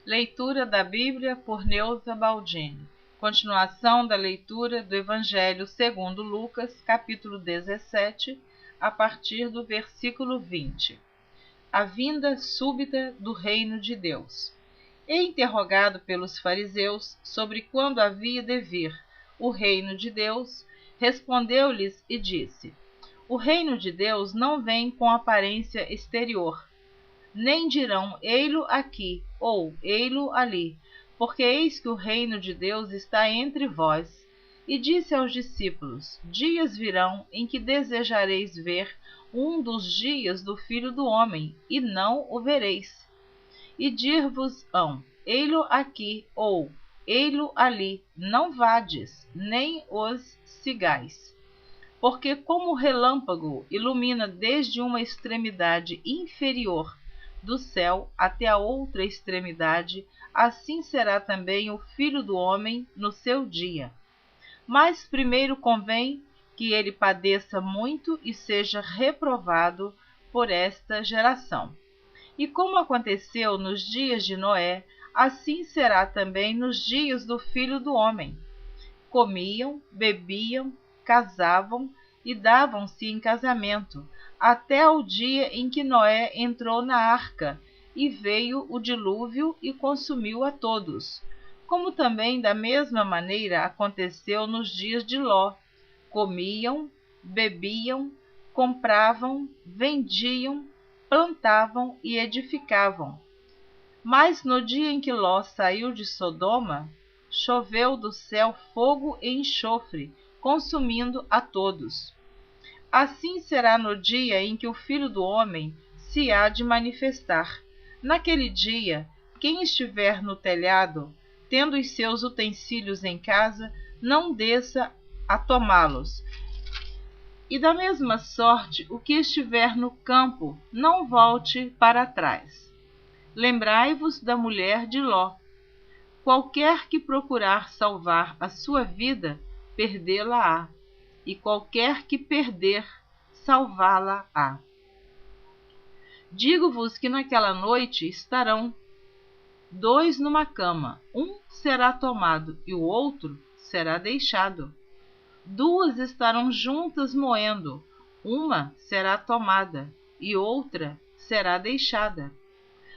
Leitura da Bíblia por Neuza Baldini. Continuação da leitura do Evangelho segundo Lucas, capítulo 17, a partir do versículo 20. A vinda súbita do reino de Deus. E interrogado pelos fariseus sobre quando havia de vir o reino de Deus, respondeu-lhes e disse: O reino de Deus não vem com aparência exterior, nem dirão ei-lo aqui ou ei-lo ali, porque eis que o reino de Deus está entre vós. E disse aos discípulos: Dias virão em que desejareis ver um dos dias do Filho do Homem, e não o vereis. E dir-vos-ão: ei-lo aqui ou ei-lo ali, não vades, nem os sigais. Porque como o relâmpago ilumina desde uma extremidade inferior do céu até a outra extremidade, assim será também o Filho do Homem no seu dia. Mas primeiro convém que ele padeça muito e seja reprovado por esta geração. E como aconteceu nos dias de Noé, assim será também nos dias do Filho do Homem. Comiam, bebiam, casavam e davam-se em casamento, até o dia em que Noé entrou na arca, e veio o dilúvio e consumiu a todos. Como também da mesma maneira aconteceu nos dias de Ló. Comiam, bebiam, compravam, vendiam, plantavam e edificavam. Mas no dia em que Ló saiu de Sodoma, choveu do céu fogo e enxofre, consumindo a todos. Assim será no dia em que o Filho do Homem se há de manifestar. Naquele dia, quem estiver no telhado, tendo os seus utensílios em casa, não desça a tomá-los. E da mesma sorte, o que estiver no campo, não volte para trás. Lembrai-vos da mulher de Ló. Qualquer que procurar salvar a sua vida, perdê-la-á, e qualquer que perder, salvá-la-á. Digo-vos que naquela noite estarão 2 numa cama, um será tomado e o outro será deixado. 2 estarão juntas moendo, uma será tomada e outra será deixada.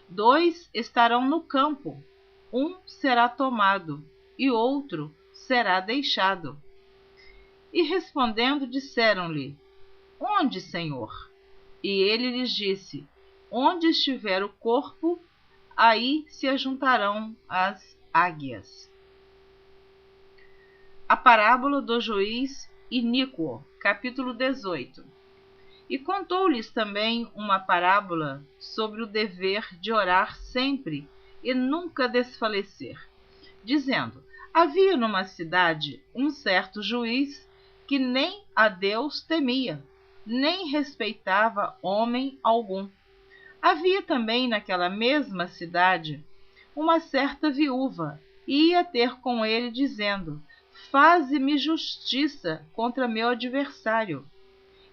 2 estarão no campo, um será tomado e outro será deixado. E respondendo disseram-lhe: Onde, Senhor? E ele lhes disse: Onde estiver o corpo, aí se ajuntarão as águias. A parábola do juiz iníquo, capítulo 18. E contou-lhes também uma parábola sobre o dever de orar sempre e nunca desfalecer, dizendo: Havia numa cidade um certo juiz que nem a Deus temia, nem respeitava homem algum. Havia também naquela mesma cidade uma certa viúva, e ia ter com ele, dizendo: Faze-me justiça contra meu adversário.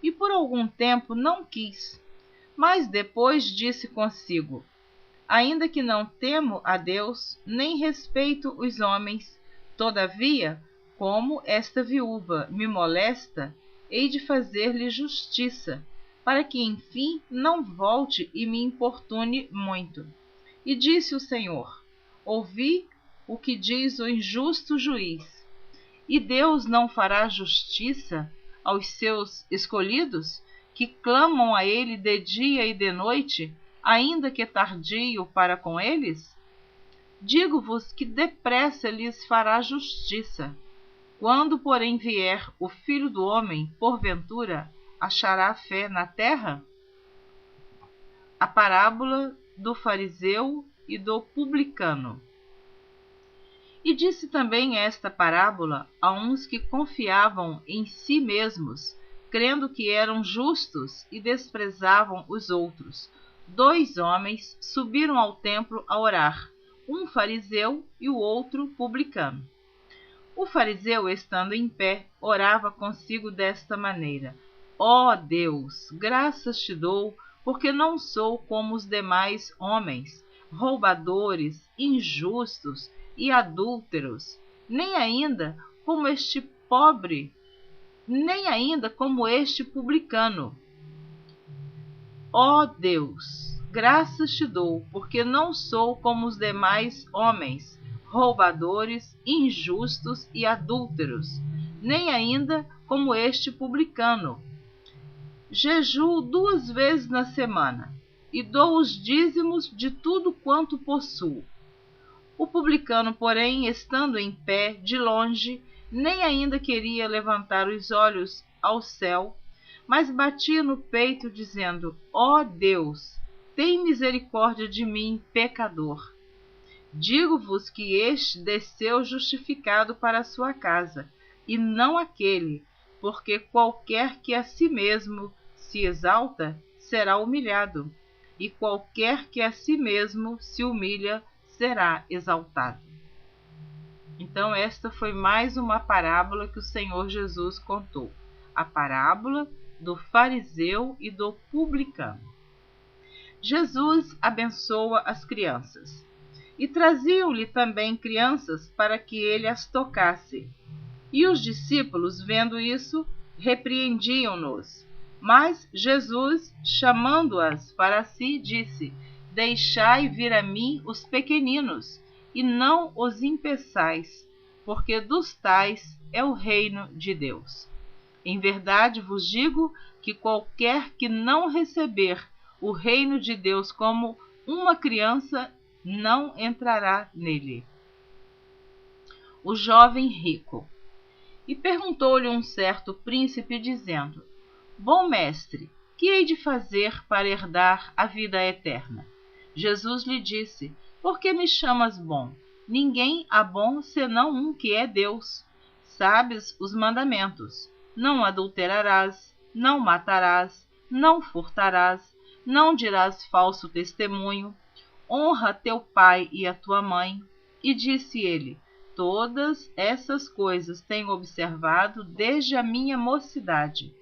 E por algum tempo não quis, mas depois disse consigo: Ainda que não temo a Deus, nem respeito os homens, todavia, como esta viúva me molesta, hei de fazer-lhe justiça, para que enfim não volte e me importune muito. E disse o Senhor: Ouvi o que diz o injusto juiz. E Deus não fará justiça aos seus escolhidos, que clamam a ele de dia e de noite, ainda que tardio para com eles? Digo-vos que depressa lhes fará justiça. Quando, porém, vier o Filho do Homem, porventura, achará fé na terra? A parábola do fariseu e do publicano. E disse também esta parábola a uns que confiavam em si mesmos, crendo que eram justos e desprezavam os outros. 2 homens subiram ao templo a orar, um fariseu e o outro publicano. O fariseu, estando em pé, orava consigo desta maneira: Ó Deus, graças te dou, porque não sou como os demais homens, roubadores, injustos e adúlteros, nem ainda como este pobre, nem ainda como este publicano. Ó Deus, graças te dou, porque não sou como os demais homens, roubadores, injustos e adúlteros, nem ainda como este publicano. Jejuo 2 vezes na semana e dou os dízimos de tudo quanto possuo. O publicano, porém, estando em pé, de longe, nem ainda queria levantar os olhos ao céu, mas batia no peito, dizendo: Ó Deus, tem misericórdia de mim, pecador. Digo-vos que este desceu justificado para a sua casa, e não aquele, porque qualquer que a si mesmo se exalta, será humilhado, e qualquer que a si mesmo se humilha, será exaltado. Então esta foi mais uma parábola que o Senhor Jesus contou, a parábola do fariseu e do publicano. Jesus abençoa as crianças, e traziam-lhe também crianças para que ele as tocasse. E os discípulos, vendo isso, repreendiam-nos. Mas Jesus, chamando-as para si, disse: Deixai vir a mim os pequeninos, e não os impeçais, porque dos tais é o reino de Deus. Em verdade vos digo que qualquer que não receber o reino de Deus como uma criança, não entrará nele. O jovem rico. E perguntou-lhe um certo príncipe, dizendo: Bom mestre, que hei de fazer para herdar a vida eterna? Jesus lhe disse: Por que me chamas bom? Ninguém há bom senão um, que é Deus. Sabes os mandamentos: não adulterarás, não matarás, não furtarás, não dirás falso testemunho, honra teu pai e a tua mãe. E disse ele: Todas essas coisas tenho observado desde a minha mocidade.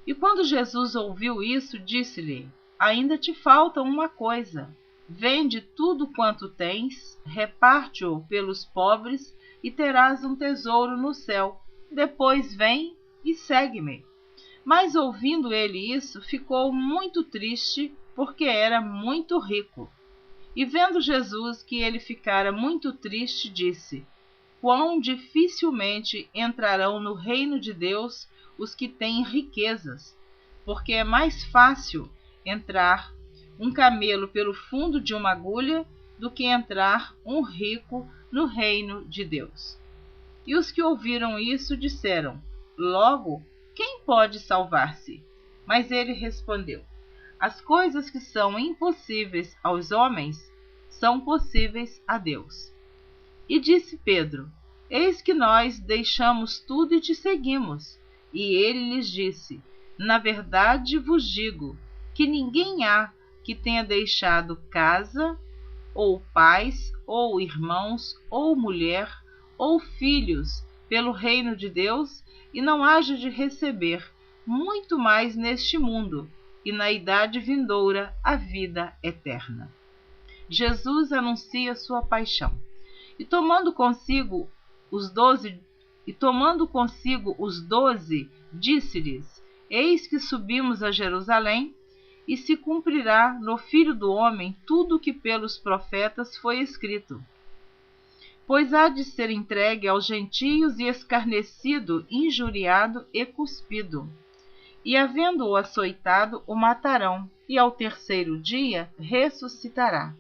E quando Jesus ouviu isso, disse-lhe: Ainda te falta uma coisa. Vende tudo quanto tens, reparte-o pelos pobres, e terás um tesouro no céu. Depois vem e segue-me. Mas ouvindo ele isso, ficou muito triste, porque era muito rico. E vendo Jesus que ele ficara muito triste, disse: Quão dificilmente entrarão no reino de Deus os que têm riquezas, porque é mais fácil entrar um camelo pelo fundo de uma agulha do que entrar um rico no reino de Deus. E os que ouviram isso disseram: Logo, quem pode salvar-se? Mas ele respondeu: As coisas que são impossíveis aos homens são possíveis a Deus. E disse Pedro: Eis que nós deixamos tudo e te seguimos. E ele lhes disse: Na verdade vos digo que ninguém há que tenha deixado casa, ou pais, ou irmãos, ou mulher, ou filhos, pelo reino de Deus, e não haja de receber muito mais neste mundo, e na idade vindoura a vida eterna. Jesus anuncia sua paixão. E tomando consigo os 12, disse-lhes: Eis que subimos a Jerusalém, e se cumprirá no Filho do Homem tudo o que pelos profetas foi escrito. Pois há de ser entregue aos gentios e escarnecido, injuriado e cuspido. E havendo-o açoitado, o matarão, e ao terceiro dia ressuscitará.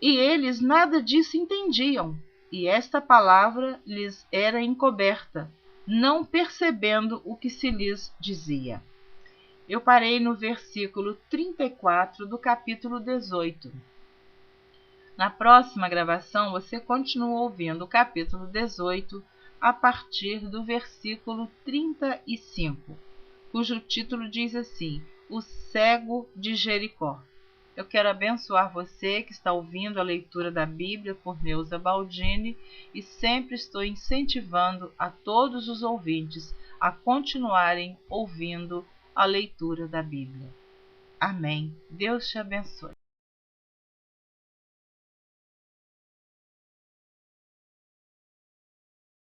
E eles nada disso entendiam, e esta palavra lhes era encoberta, não percebendo o que se lhes dizia. Eu parei no versículo 34 do capítulo 18. Na próxima gravação, você continua ouvindo o capítulo 18 a partir do versículo 35, cujo título diz assim: O cego de Jericó. Eu quero abençoar você que está ouvindo a leitura da Bíblia por Neuza Baldini, e sempre estou incentivando a todos os ouvintes a continuarem ouvindo a leitura da Bíblia. Amém. Deus te abençoe.